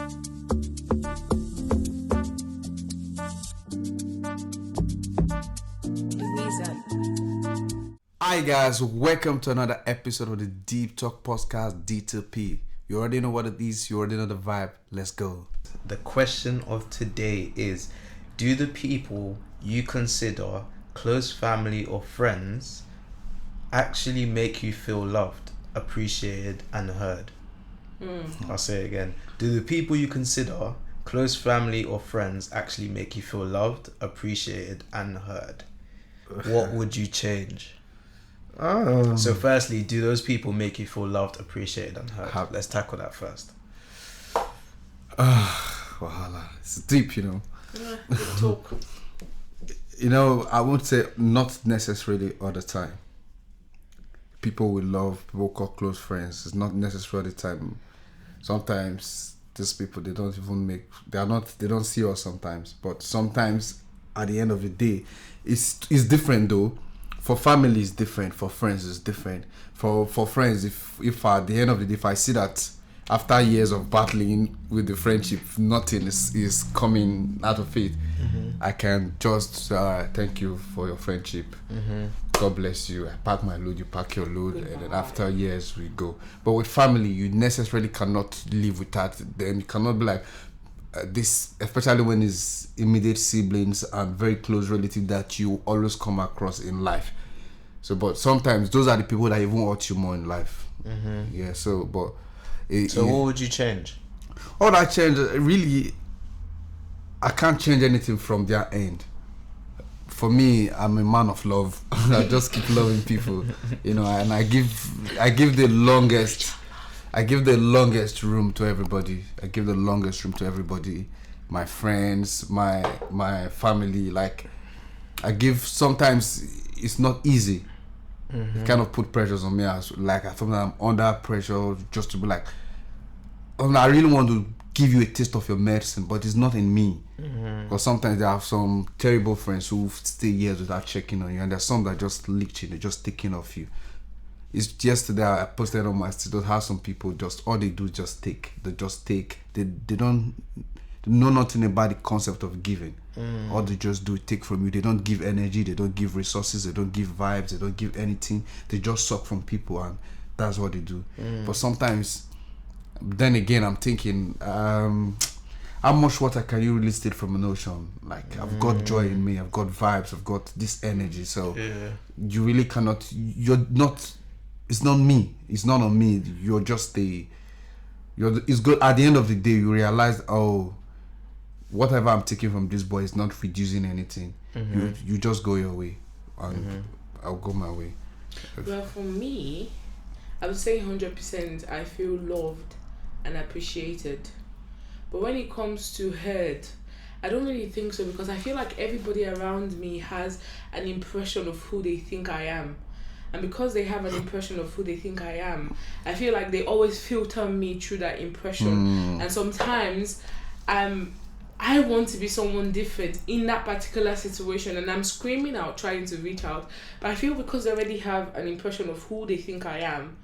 Hi guys, welcome to another episode of the Deep Talk Podcast D2P. You already know what it is, you already know the vibe. Let's go. The question of today is, do the people you consider close family or friends actually make you feel loved, appreciated and heard? I'll say it again. Do the people you consider close family or friends actually make you feel loved, appreciated and heard? What would you change? So firstly, do those people make you feel loved, appreciated and heard? Let's tackle that first. Wahala. It's deep, you know. Yeah, good talk. You know, I won't say not necessarily all the time. People we love, people call close friends. It's not necessarily all the time. Sometimes these people, they don't see us sometimes. But sometimes at the end of the day, it's different though. For family it's different, for friends it's different. For friends, if at the end of the day, if I see that after years of battling with the friendship, nothing is coming out of it, I can just thank you for your friendship. God bless you. I pack my load, you pack your load. Goodbye. And then after years we go. But with family, you necessarily cannot live without them. You cannot be like this, especially when it's immediate siblings and very close relatives that you always come across in life. So, but sometimes those are the people that even hurt you more in life. Yeah. So, but what would you change? All that change, really, I can't change anything from their end. For me, I'm a man of love. I just keep loving people, you know, and I give the longest room to everybody. My friends, my family. Like, sometimes it's not easy. It kind of put pressures on me. I thought I'm under pressure just to be like, I really want to give you a taste of your medicine, but it's not in me. Because sometimes there are some terrible friends who stay years without checking on you, and there's some that just leech you, they're just taking off you. It's yesterday I posted on my status how some people just, all they do is just take. They just take. They don't know nothing about the concept of giving. All they just do is take from you. They don't give energy, they don't give resources, they don't give vibes, they don't give anything. They just suck from people, and that's what they do. But sometimes, then again, I'm thinking, how much water can you really steal from an ocean? Like, I've got joy in me, I've got vibes, I've got this energy. So you really cannot, it's not me. It's not on me. You're just it's good. At the end of the day, you realize, oh, whatever I'm taking from this boy is not reducing anything. You just go your way, and I'll go my way. Well, for me, I would say 100% I feel loved and appreciated. But when it comes to heard, I don't really think so, because I feel like everybody around me has an impression of who they think I am. And because they have an impression of who they think I am, I feel like they always filter me through that impression. And sometimes I want to be someone different in that particular situation, and I'm screaming out, trying to reach out. But I feel because they already have an impression of who they think I am,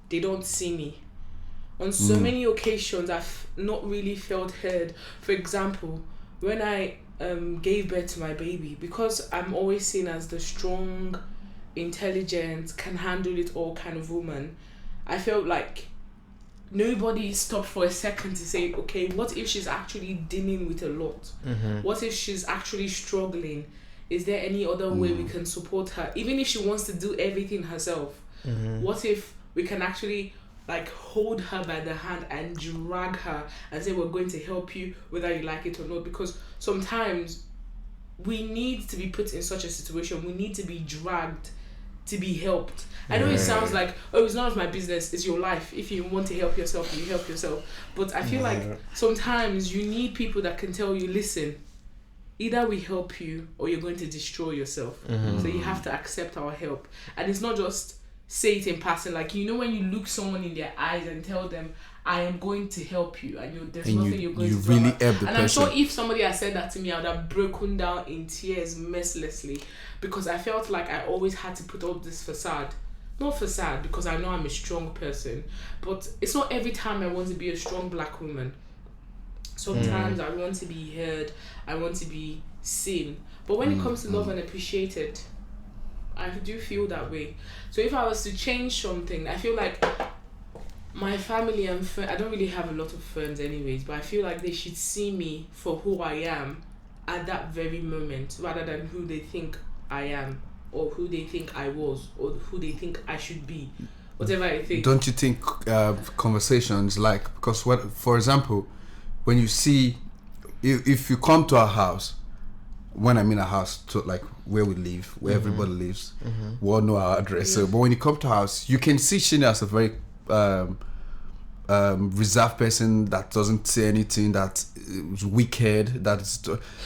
they don't see me. On so many occasions, I've not really felt heard. For example, when I gave birth to my baby, because I'm always seen as the strong, intelligent, can handle it all kind of woman, I felt like nobody stopped for a second to say, okay, what if she's actually dealing with a lot? What if she's actually struggling? Is there any other way we can support her? Even if she wants to do everything herself, what if we can actually like hold her by the hand and drag her and say, we're going to help you whether you like it or not? Because sometimes we need to be put in such a situation, we need to be dragged to be helped. I know it sounds like, oh, it's none of my business, it's your life. If you want to help yourself, you help yourself. But I feel like sometimes you need people that can tell you, listen, either we help you or you're going to destroy yourself. So you have to accept our help. And it's not just say it in passing, like, you know, when you look someone in their eyes and tell them, I am going to help you, and there's nothing you're going to do. Really help the person. And I'm sure if somebody had said that to me, I would have broken down in tears mercilessly, because I felt like I always had to put up this facade. Not facade, because I know I'm a strong person, but it's not every time I want to be a strong black woman. Sometimes I want to be heard, I want to be seen. But when it comes to love and appreciated, I do feel that way. So if I was to change something, I feel like my family and I don't really have a lot of friends anyways, but I feel like they should see me for who I am at that very moment, rather than who they think I am, or who they think I was, or who they think I should be, whatever I think. Don't you think conversations like, because what, for example, when you see, if you come to our house, when I mean a house, to like where we live, where everybody lives, we all know our address. So, but when you come to our house, you can see Shini as a very reserved person that doesn't say anything, that is wicked, that is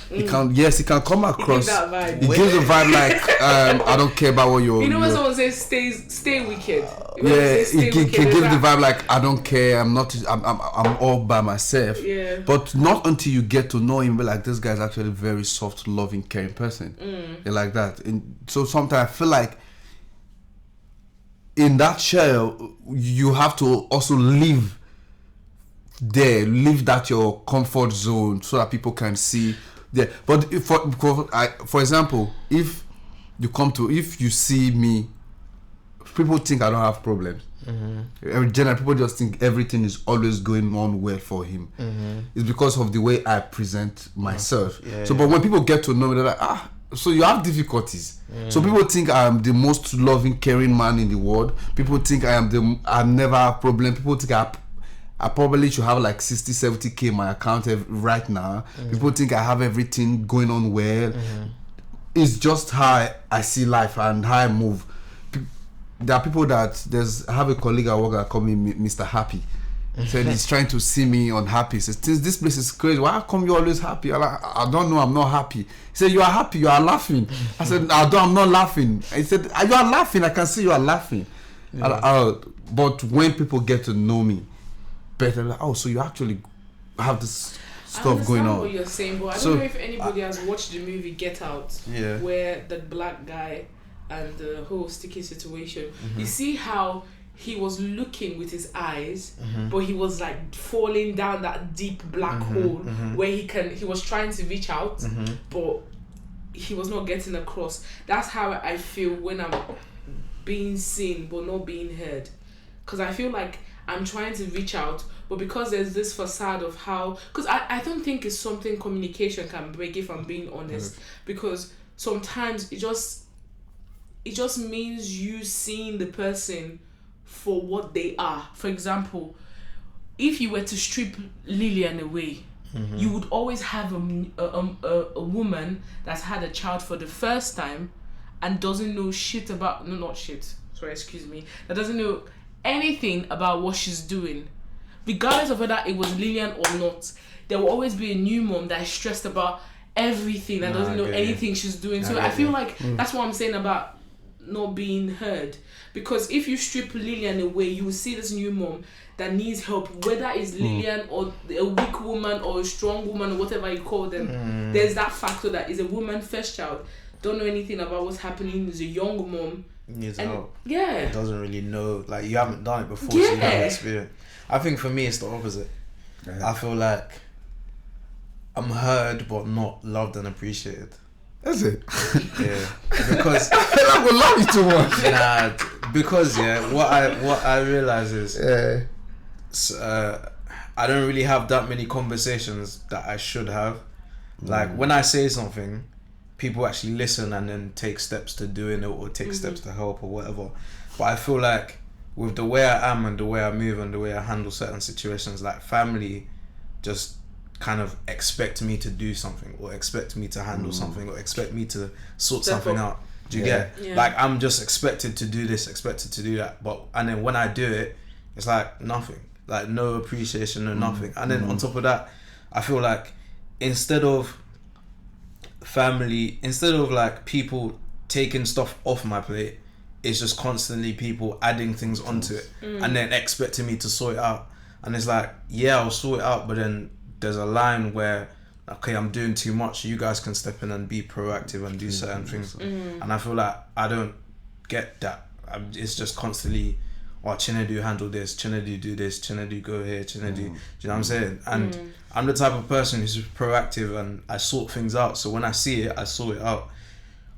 he can come across, he gives a vibe like I don't care about what you're, you know, when someone says stay wicked, he gives the vibe like I don't care, I'm all by myself. But not until you get to know him, but like, this guy's actually a very soft, loving, caring person. You're like that. And so sometimes I feel like in that shell, you have to also live that your comfort zone, so that people can see there. But for example, if you see me, people think I don't have problems. Generally, people just think everything is always going on well for him. It's because of the way I present myself. But when people get to know me, they're like, so you have difficulties. So people think I'm the most loving, caring man in the world. People think I never have problem. People think I probably should have like 60-70k in my account right now. People think I have everything going on well. It's just how I see life and how I move. There are people I have a colleague at work that call me Mr. Happy. He said he's trying to see me unhappy. He says, this place is crazy. Why come you're always happy? I'm like, I don't know, I'm not happy. He said, you are happy, you are laughing. I said, I'm not laughing. He said, you are laughing, I can see you are laughing. But when people get to know me better, like, so you actually have this stuff going on. I understand what you're saying, but I don't know if anybody has watched the movie Get Out, where the black guy and the whole sticky situation. You see how he was looking with his eyes, but he was like falling down that deep black hole where he was trying to reach out, but he was not getting across. That's how I feel when I'm being seen but not being heard, because I feel like I'm trying to reach out, but because there's this facade of how, because I don't think it's something communication can break, if I'm being honest, because sometimes it just means you seeing the person for what they are. For example, if you were to strip Lillian away, you would always have a woman that's had a child for the first time and doesn't know shit about, that doesn't know anything about what she's doing. Regardless of whether it was Lillian or not, there will always be a new mom that is stressed about everything, that doesn't know anything she's doing. So I feel like that's what I'm saying about not being heard, because if you strip Lillian away, you will see this new mom that needs help, whether it's Lillian or a weak woman or a strong woman or whatever you call them. There's that factor that is a woman first child, don't know anything about what's happening, is a young mom, needs help. Doesn't really know, like, you haven't done it before, so you haven't experienced. I think for me it's the opposite. I feel like I'm heard but not loved and appreciated. That's it. Because I would love you too much. Because what I realize is I don't really have that many conversations that I should have. Like, when I say something, people actually listen and then take steps to doing it, or take steps to help or whatever. But I feel like with the way I am and the way I move and the way I handle certain situations, like, family just kind of expect me to do something, or expect me to handle something, or expect me to sort something out. Do you get? Like, I'm just expected to do this, expected to do that, and then when I do it, it's like nothing, like no appreciation, no nothing. And then on top of that, I feel like instead of like people taking stuff off my plate, it's just constantly people adding things onto it and then expecting me to sort it out. And it's like, I'll sort it out, but then there's a line where, okay, I'm doing too much, you guys can step in and be proactive and do certain things. And I feel like I don't get that. It's just constantly oh, Chinedu handle this, Chinedu do this, Chinedu go here, Chinedu, do you know what I'm saying? And I'm the type of person who's proactive and I sort things out. So when I see it, I sort it out.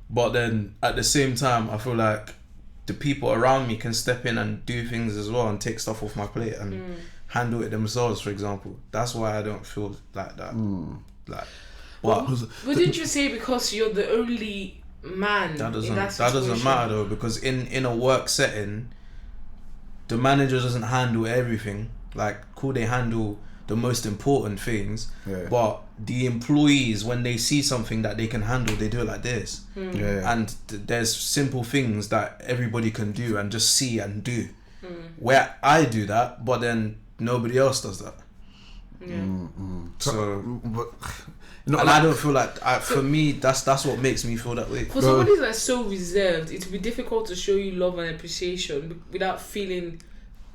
But then at the same time, I feel like the people around me can step in and do things as well and take stuff off my plate and handle it themselves, for example. That's why I don't feel like that. Like, but didn't you say because you're the only man that doesn't, in that that situation? doesn't matter though, because in a work setting, the manager doesn't handle everything. Like, cool, they handle the most important things, but the employees, when they see something that they can handle, they do it like this. And there's simple things that everybody can do and just see and do, where I do that, but then nobody else does that. So but, and I don't feel like for me that's what makes me feel that way. For somebody that's so reserved, it would be difficult to show you love and appreciation without feeling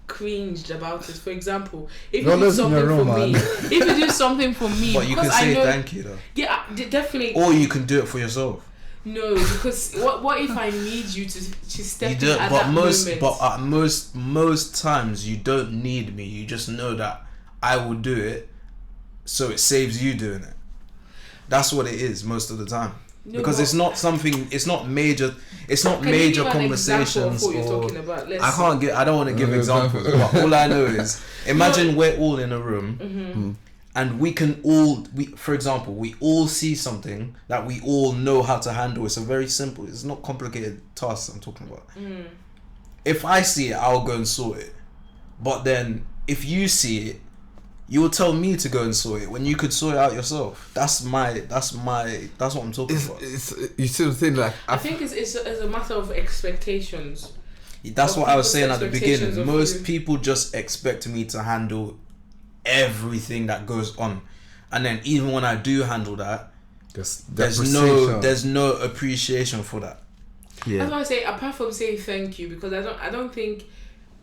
cringed about it. For example, if you do something for me, if you do something for me, but you can say thank you though. Yeah, definitely. Or you can do it for yourself. No, because what if I need you to step in at but that most, moment? But at most times you don't need me. You just know that I will do it, so it saves you doing it. That's what it is most of the time. No, because it's not something. It's not major. It's not major conversations. What you're talking about? I don't want to give examples. But all I know is, imagine we're all in a room, and for example, we all see something that we all know how to handle. It's a very simple. It's not complicated tasks I'm talking about. If I see it, I'll go and sort it. But then, if you see it, you will tell me to go and sort it when you could sort it out yourself. That's what I'm talking about. You see the thing, like I think it's a matter of expectations. That's what I was saying at the beginning. Most people just expect me to handle everything that goes on, and then even when I do handle that, there's no appreciation for that. That's why I say, apart from saying thank you, because I don't think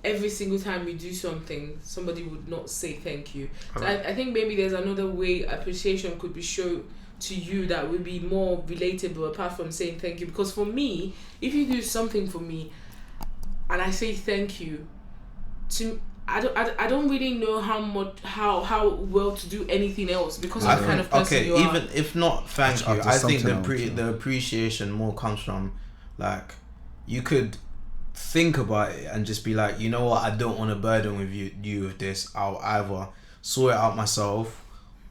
every single time you do something, somebody would not say thank you. So I think maybe there's another way appreciation could be shown to you that would be more relatable apart from saying thank you. Because for me, if you do something for me and I say thank you, I don't really know how well to do anything else because of the kind of person you are. Even if not thank you, I think the appreciation more comes from, like, you could think about it and just be like, you know what, I don't want to burden with you with this. I'll either sort it out myself,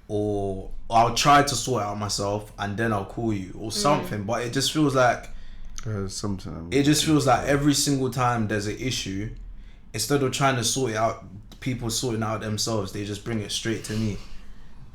or I'll try to sort it out myself and then I'll call you or something. But it just feels like every single time there's an issue, instead of trying to sort it out, people sorting out themselves, they just bring it straight to me,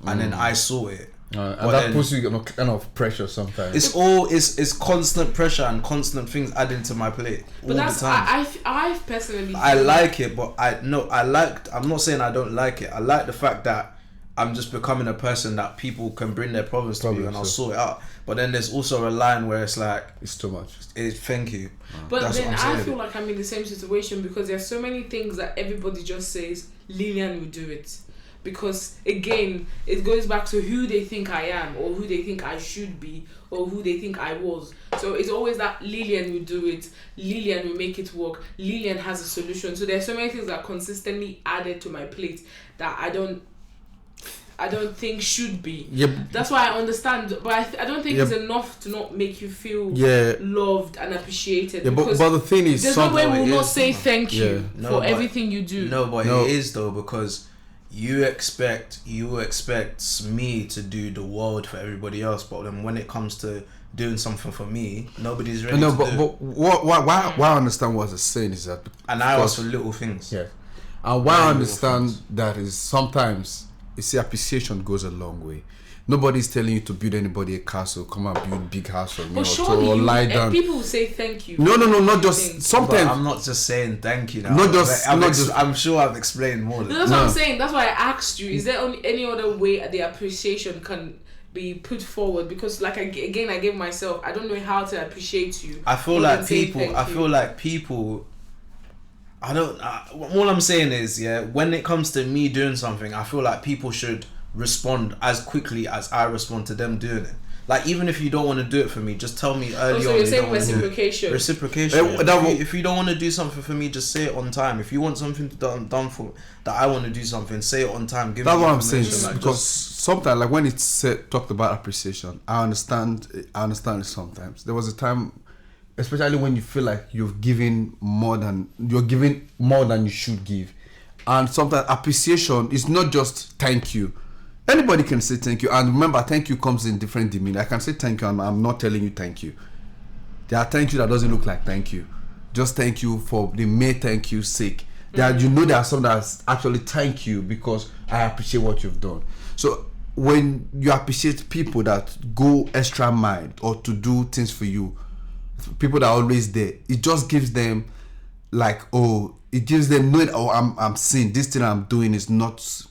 and then I sort it. And that puts you in kind of pressure sometimes. It's constant pressure and constant things adding to my plate all the time. I personally like it, but I'm not saying I don't like it. I like the fact that I'm just becoming a person that people can bring their problems to me and I'll sort it out. But then there's also a line where it's like, it's too much. Thank you. But that's then I feel like I'm in the same situation because there's so many things that everybody just says Lillian will do it. Because again, it goes back to who they think I am, or who they think I should be, or who they think I was. So it's always that Lillian will do it, Lillian will make it work, Lillian has a solution. So there's so many things that are consistently added to my plate that I don't think should be. That's why I understand, but I don't think it's enough to not make you feel loved and appreciated. But the thing is, there's no way we'll not say thank you for everything you do. No, but it is though, because you expect me to do the world for everybody else, but then when it comes to doing something for me, nobody's ready. But why I understand what it's saying is that, and I ask for little things. And why I understand that is sometimes, you see, appreciation goes a long way. Nobody's telling you to build anybody a castle. Come and build big house for me, or lie down. People will say thank you. No, not just sometimes. But I'm not just saying thank you now. I'm sure I've explained more. That's what I'm saying. That's why I asked you. Is there any other way the appreciation can be put forward? Because I gave myself, I don't know how to appreciate you. I feel like people. All I'm saying is, when it comes to me doing something, I feel like people should respond as quickly as I respond to them doing it. Like, even if you don't want to do it for me, just tell me early so on. you're you saying don't wanna do it. reciprocation. Reciprocation. Yeah. If you don't want to do something for me, just say it on time. If you want something done for that, I want to do something, say it on time. Give That's me what I'm saying. information, like, Because sometimes, like when it's talked about appreciation, I understand it sometimes. There was a time, especially when you feel like you're giving more than you should give, and sometimes appreciation is not just thank you. Anybody can say thank you, and remember, thank you comes in different demeanor. I can say thank you, and I'm not telling you thank you. There are thank you that doesn't look like thank you. Just thank you for the mere thank you sake. There are some that actually thank you because I appreciate what you've done. So when you appreciate people that go extra mile or to do things for you, people that are always there, it just gives them like, it gives them knowing, I'm seeing this thing I'm doing is not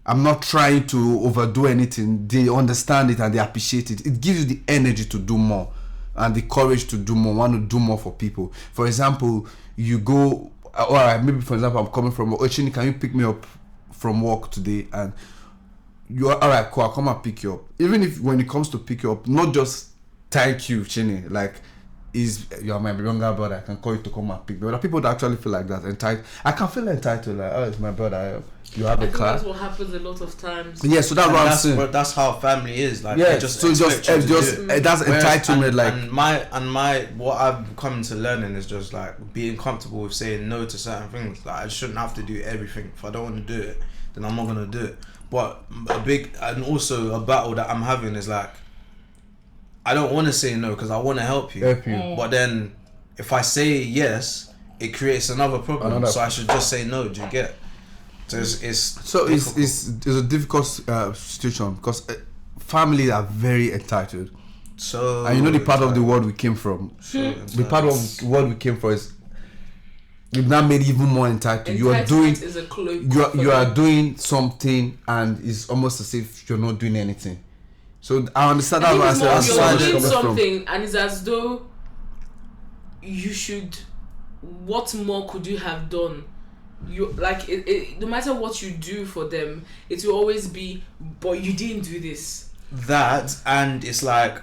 I'm not trying to overdo anything. They understand it and they appreciate it. It gives you the energy to do more and the courage to do more, want to do more for people. For example, you go, all right, maybe for example, I'm coming from, Chini, can you pick me up from work today? And you're, all right, cool, I'll come and pick you up. Even if when it comes to pick you up, not just thank you, Chini, like, you're my younger brother, I can call you to come and pick me. There are people that actually feel like that, entitled. I can feel entitled, like, it's my brother, you have a car. That's what happens a lot of times. Yeah, so that's what I'm saying. But that's how family is. Like, yeah, just so that's entitlement. Like, and my what I've come to learning is just like being comfortable with saying no to certain things. Like, I shouldn't have to do everything. If I don't want to do it, then I'm not gonna do it. But also a battle that I'm having is like, I don't want to say no because I want to help you. But then if I say yes, it creates another problem. So I should just say no. Do you get? So it's a difficult situation because families are very entitled. So, and you know the part of the world we came from. The part of the world we came from is you've now made even more entitled. You are doing is a cloak you are doing something and it's almost as if you're not doing anything. So I understand that. You're doing something and it's as though you should. What more could you have done? You like it, no matter what you do for them, it will always be, but you didn't do this. That, and it's like,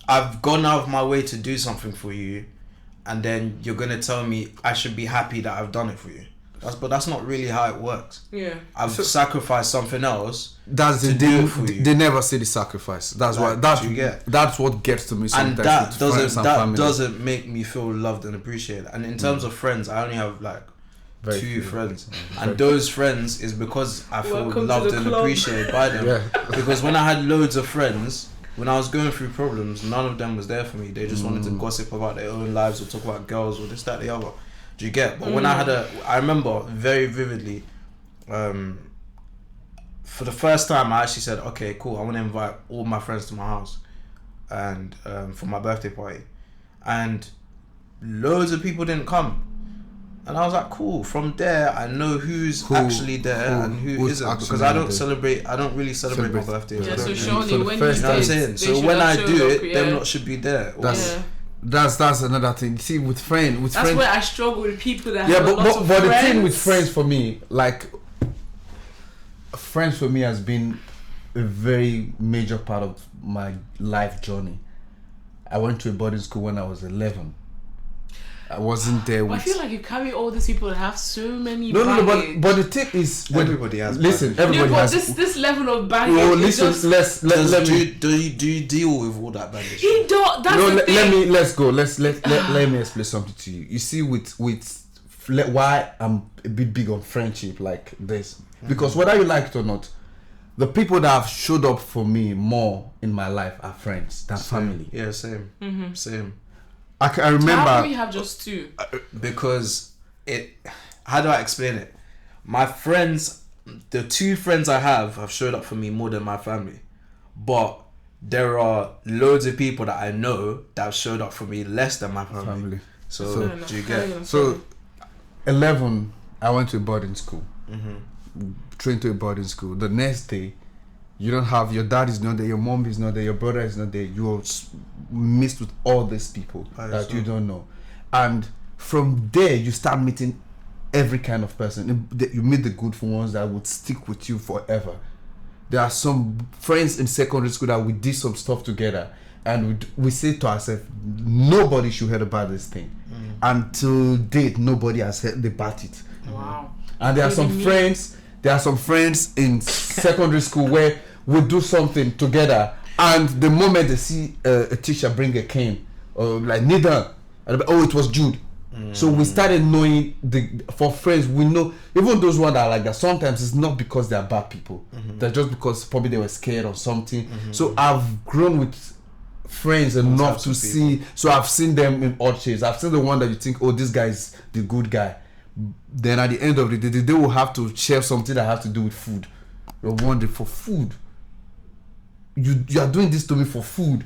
I've gone out of my way to do something for you, and then you're gonna tell me I should be happy that I've done it for you. But that's not really how it works. Yeah, I've sacrificed something else. They never say the sacrifice. That's like, that's what gets to me sometimes. And that doesn't make me feel loved and appreciated. And in terms of friends, I only have like very 2 friends, and those friends is because I feel loved and appreciated by them. Because when I had loads of friends, when I was going through problems, none of them was there for me. They just wanted to gossip about their own lives or talk about girls or this, that, the other. Do you get? But when I remember very vividly, for the first time I actually said, okay, cool, I want to invite all my friends to my house and for my birthday party, and loads of people didn't come. And I was like, cool. From there, I know who's actually there and who isn't, because I don't really celebrate my birthday. Yeah, so surely when you know what I'm saying? So when I do it, them lot should be there. That's another thing. See, with friends, that's where I struggle with people that have a lot of but friends. The thing with friends for me, like, friends for me has been a very major part of my life journey. I went to a boarding school when I was 11. I wasn't there with... I feel like you carry all these people that have so many baggage. But the thing is... Everybody has everybody has... This level of baggage... Well, listen, do you deal with all that baggage? He don't... That's the thing. Let's go. Let me explain something to you. You see, with why I'm a bit big on friendship like this. Because whether you like it or not, the people that have showed up for me more in my life are friends than family. Yeah, same. Same. I remember. How do we have just 2? Because how do I explain it? My friends, the 2 friends I have showed up for me more than my family. But there are loads of people that I know that have showed up for me less than my family. So do you get? So 11, I went to a boarding school. Trained to a boarding school. The next day, you don't have, your dad is not there, your mom is not there, your brother is not there. You're mixed with all these people that you don't know. And from there, you start meeting every kind of person. You meet the good ones that would stick with you forever. There are some friends in secondary school that we did some stuff together, and we say to ourselves, nobody should hear about this thing. Until date, nobody has heard about it. Wow. And there are some friends in secondary school where we do something together, and the moment they see a teacher bring a cane or like neither, oh, it was Jude. So we started knowing for friends, we know even those ones that are like that, sometimes it's not because they are bad people. They're just because probably they were scared or something. So I've grown with friends enough to see, so I've seen them in odd shades. I've seen the one that you think, oh, this guy is the good guy. Then at the end of the day, they will have to share something that has to do with food. You're wondering, for food, you are doing this to me for food,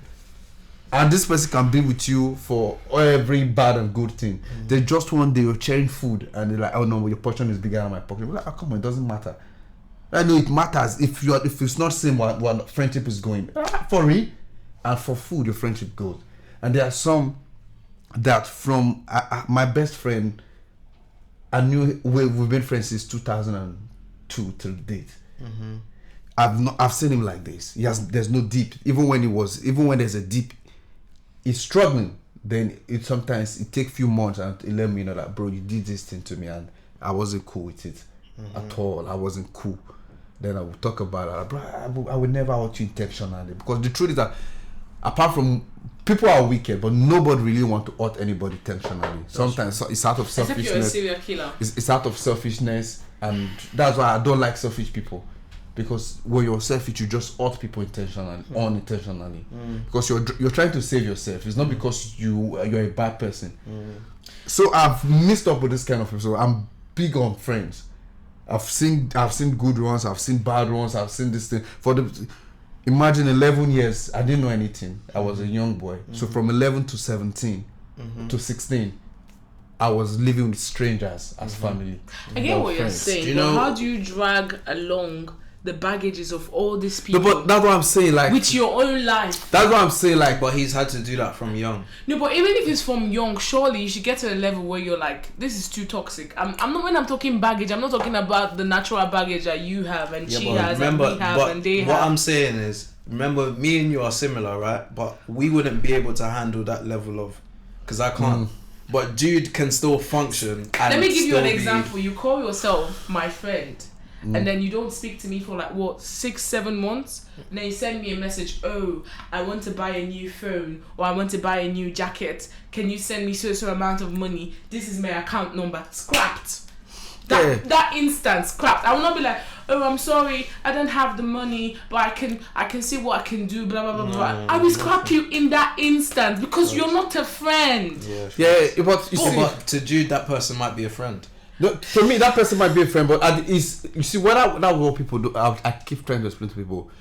and this person can be with you for every bad and good thing. They just one day you're sharing food, and they're like, oh no, your portion is bigger than my portion. You're like, oh come on, it doesn't matter. I know it matters if it's not same what friendship is going. For real. And for food, your friendship goes. And there are some that from my best friend, I knew we've been friends since 2002 till date. I've seen him like this. There's no deep. Even when there's a deep, he's struggling. Then sometimes it takes few months and it let me know that, bro, you did this thing to me and I wasn't cool with it at all. I wasn't cool. Then I would talk about it. Bro, I would never hurt you intentionally, because the truth is that, apart from people are wicked, but nobody really want to hurt anybody intentionally. Sometimes it's out of selfishness. Except you're a serial killer. It's out of selfishness, and that's why I don't like selfish people. Because when you're selfish, you just hurt people intentionally, unintentionally. Because you're trying to save yourself. It's not because you're a bad person. So I've mixed up with this kind of people. So I'm big on friends. I've seen good ones. I've seen bad ones. I've seen this thing. Imagine 11 years, I didn't know anything. I was a young boy. So from 11 to 17 to 16, I was living with strangers as family. I get what you're saying, but how do you drag along the baggages of all these people? No, but that's what I'm saying, like, with your own life. That's what I'm saying, like. But he's had to do that from young. No, but even if it's from young, surely you should get to a level where you're like, this is too toxic. I'm not, when I'm talking baggage, I'm not talking about the natural baggage that you have and she has and we have and they have. What I'm saying is, remember, me and you are similar, right? But we wouldn't be able to handle that level of, because I can't. But Jude can still function. And let me give you an example. You call yourself my friend, and then you don't speak to me for like 6-7 months, and then you send me a message, oh, I want to buy a new phone, or I want to buy a new jacket, can you send me so amount of money, this is my account number. Scrapped. That instant scrapped. I will not be like, oh, I'm sorry, I don't have the money, but I can see what I can do, blah blah blah blah. I will scrap you in that instant because you're not a friend. But to Jude, that person might be a friend. For me, that person might be a friend, but you see what people do. I keep trying to explain to people.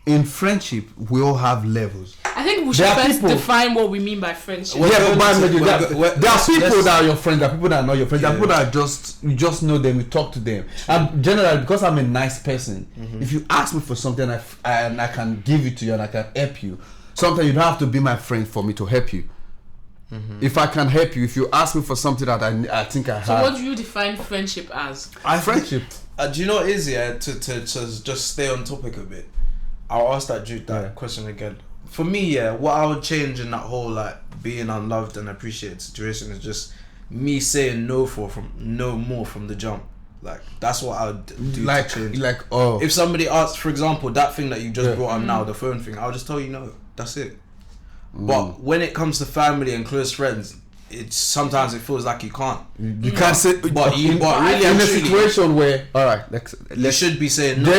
In friendship, we all have levels. I think we should first define what we mean by friendship. There are people that are your friends. There are people that are not your friends. There are people that you just know them. You talk to them. And generally, because I'm a nice person, if you ask me for something and I can give it to you and I can help you, sometimes you don't have to be my friend for me to help you. If I can help you, if you ask me for something that I think I have. So what do you define friendship as? Friendship. Do you know what it is, to just stay on topic a bit? I'll ask that question again. For me, what I would change in that whole like being unloved and appreciated situation is just me saying no more from the jump. Like that's what I would do to change. If somebody asks, for example, that thing that you just brought up now, the phone thing, I'll just tell you no. That's it. But when it comes to family and close friends, sometimes it feels like you can't. You can't say. But really, in a situation where, all right, you should be saying no.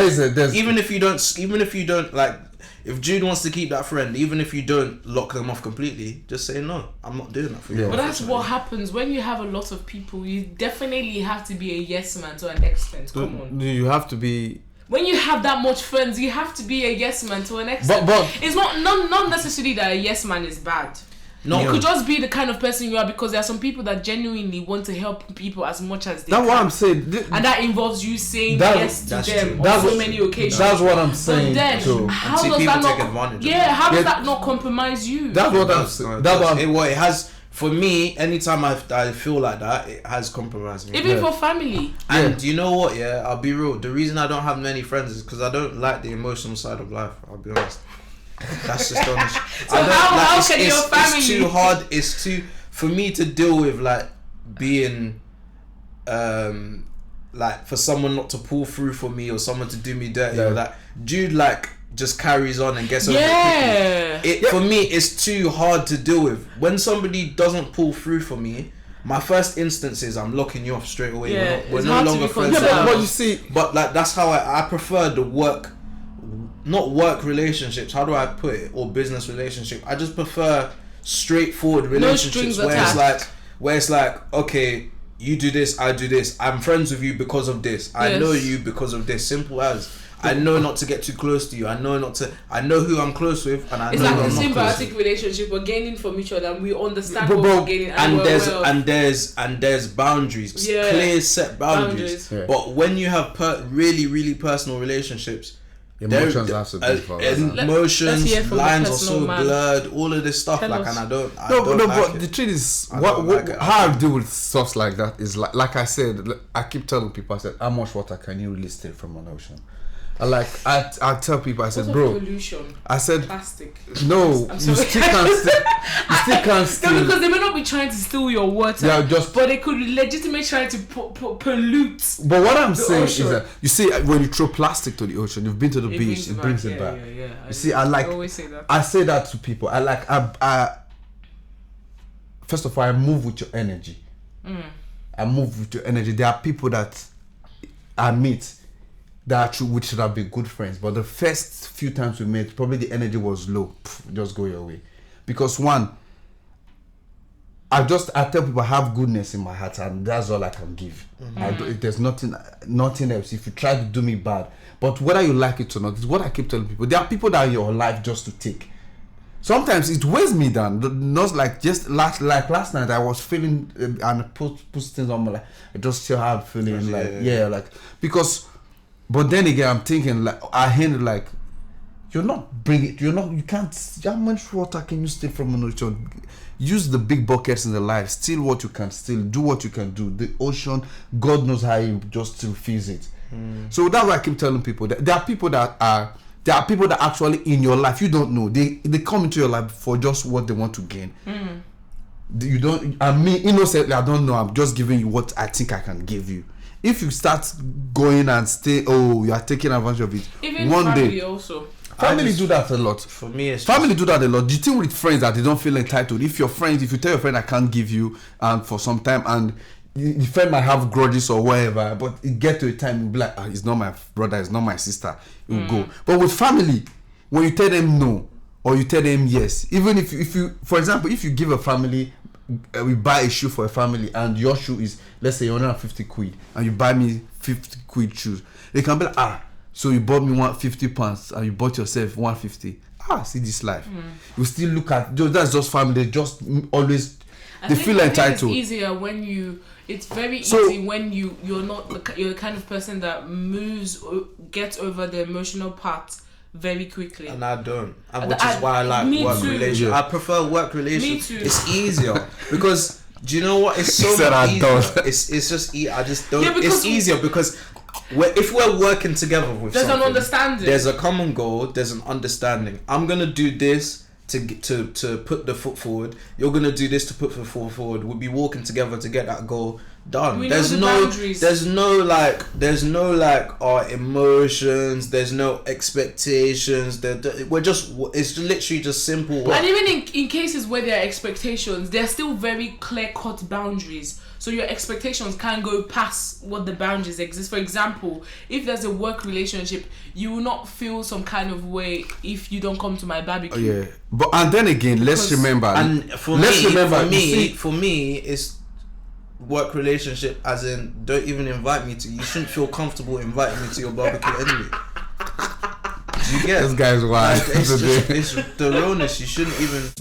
Even if you don't like, if Jude wants to keep that friend, even if you don't lock them off completely, just say no. I'm not doing that for you. But that's what happens when you have a lot of people. You definitely have to be a yes man to an extent. Come on. You have to be. When you have that much friends, you have to be a yes man to an extent. But it's not necessarily that a yes man is bad. No, you could just be the kind of person you are, because there are some people that genuinely want to help people as much as they can. That's what I'm saying. And that involves you saying yes to them on so many occasions. That's what I'm saying. But then, how does that not compromise you? That's what I'm saying. It has, for me, anytime I feel like that, it has compromised me. Even for family. And you know what? Yeah, I'll be real. The reason I don't have many friends is because I don't like the emotional side of life. I'll be honest. That's just honest. So how can your family? It's too hard. It's too for me to deal with like being, like for someone not to pull through for me or someone to do me dirty or that. Jude like just carries on and gets over it quickly. For me, it's too hard to deal with. When somebody doesn't pull through for me, my first instance is I'm locking you off straight away. We're no longer friends. But you see, but like that's how I prefer the work, not work relationships. How do I put it? Or business relationship. I just prefer straightforward relationships where it's like okay, you do this, I do this. I'm friends with you because of this. I know you because of this. Simple as. I know not to get too close to you. I know who I'm close with, and it's know like who a I'm not close symbiotic relationship. We're gaining from each other, and we understand what we're gaining. And there's boundaries, clear set boundaries. Yeah. But when you have really personal relationships, emotions have to be involved. Emotions, lines are so blurred. All of this stuff, and I don't. But the truth is, how I deal with stuff like that is like I said. I keep telling people, I said, how much water can you really steal from an ocean? I tell people, I said, bro, pollution? I said, plastic. No, you still can't steal. You still can't steal. No, because they may not be trying to steal your water. But they could legitimately try to pollute. But what I'm saying is that you see, when you throw plastic to the ocean, you've been to the beach, it brings it back. You see, I always say that. I say that to people. I first of all, I move with your energy. I move with your energy. There are people that I meet that which should have been good friends, but the first few times we met, probably the energy was low. Just go your way, because one, I tell people I have goodness in my heart, and that's all I can give. There's nothing else. If you try to do me bad, but whether you like it or not, it's what I keep telling people. There are people that are in your life just to take. Sometimes it weighs me down. Not like just last night I was feeling and put things on my life. I just still have feeling because. But then again, I'm thinking like I hear like you can't. How much water can you steal from an ocean? Use the big buckets in the life. Steal what you can steal. Do what you can do. The ocean, God knows how you just still feels it. So that's why I keep telling people that there are people that actually in your life you don't know. They come into your life for just what they want to gain. You don't. I mean, innocently, I don't know. I'm just giving you what I think I can give you. If you start going and stay, you are taking advantage of it. Even one family day, also. Family do that a lot. For me, it's family do that a lot. Do you think with friends that they don't feel entitled? If you tell your friend I can't give you, and for some time, and the friend might have grudges or whatever, but it get to a time you'll be like, it's not my brother, it's not my sister. You go. But with family, when you tell them no or you tell them yes, even if you, for example, if you give a family. We buy a shoe for a family and your shoe is, let's say, 150 quid, and you buy me 50 quid shoes. They can be like, so you bought me 150 pounds and you bought yourself 150. See this life. You still look at that's just family. They just always feel entitled. It's easier when you. It's very easy when you're not you're the kind of person that gets over the emotional part very quickly. And I don't, which is why I like work relationship. I prefer work relationship. Me too. It's easier because do you know what? It's so much easier. It's just I just don't. It's easier because if we're working together with there's an understanding. There's a common goal. There's an understanding. I'm gonna do this to put the foot forward. You're gonna do this to put the foot forward. We'll be walking together to get that goal done. There's no emotions. There's no expectations. It's literally just simple work. And even in cases where there are expectations, there are still very clear cut boundaries. So your expectations can't go past what the boundaries exist. For example, if there's a work relationship, you will not feel some kind of way if you don't come to my barbecue. But and then again, let's remember. For me, it's work relationship as in don't even invite me to. You shouldn't feel comfortable inviting me to your barbecue anyway. Do you get this guy's wild? It's the realness. You shouldn't even.